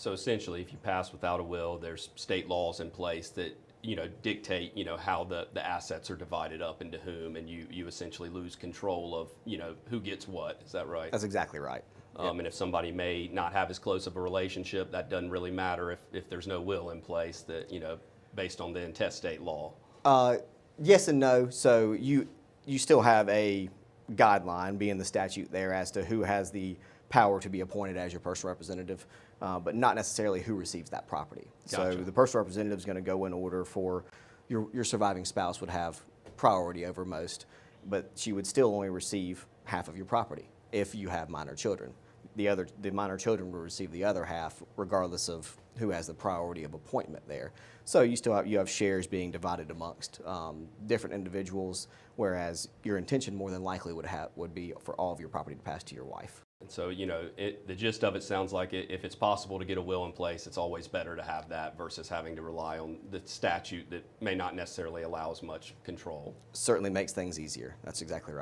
So essentially, if you pass without a will, there's state laws in place that, dictate, how the assets are divided up into whom, and you essentially lose control of, who gets what. Is that right? That's exactly right. Yep. And if somebody may not have as close of a relationship, that doesn't really matter if there's no will in place that, based on the intestate law. Yes and no. So you still have a guideline, being the statute there, as to who has the power to be appointed as your personal representative, but not necessarily who receives that property. Gotcha. So the personal representative is going to go in order for your surviving spouse would have priority over most, but she would still only receive half of your property if you have minor children. The minor children will receive the other half regardless of who has the priority of appointment there. So you have shares being divided amongst different individuals, whereas your intention more than likely would be for all of your property to pass to your wife. And so, the gist of it sounds like if it's possible to get a will in place, it's always better to have that versus having to rely on the statute that may not necessarily allow as much control. Certainly makes things easier. That's exactly right.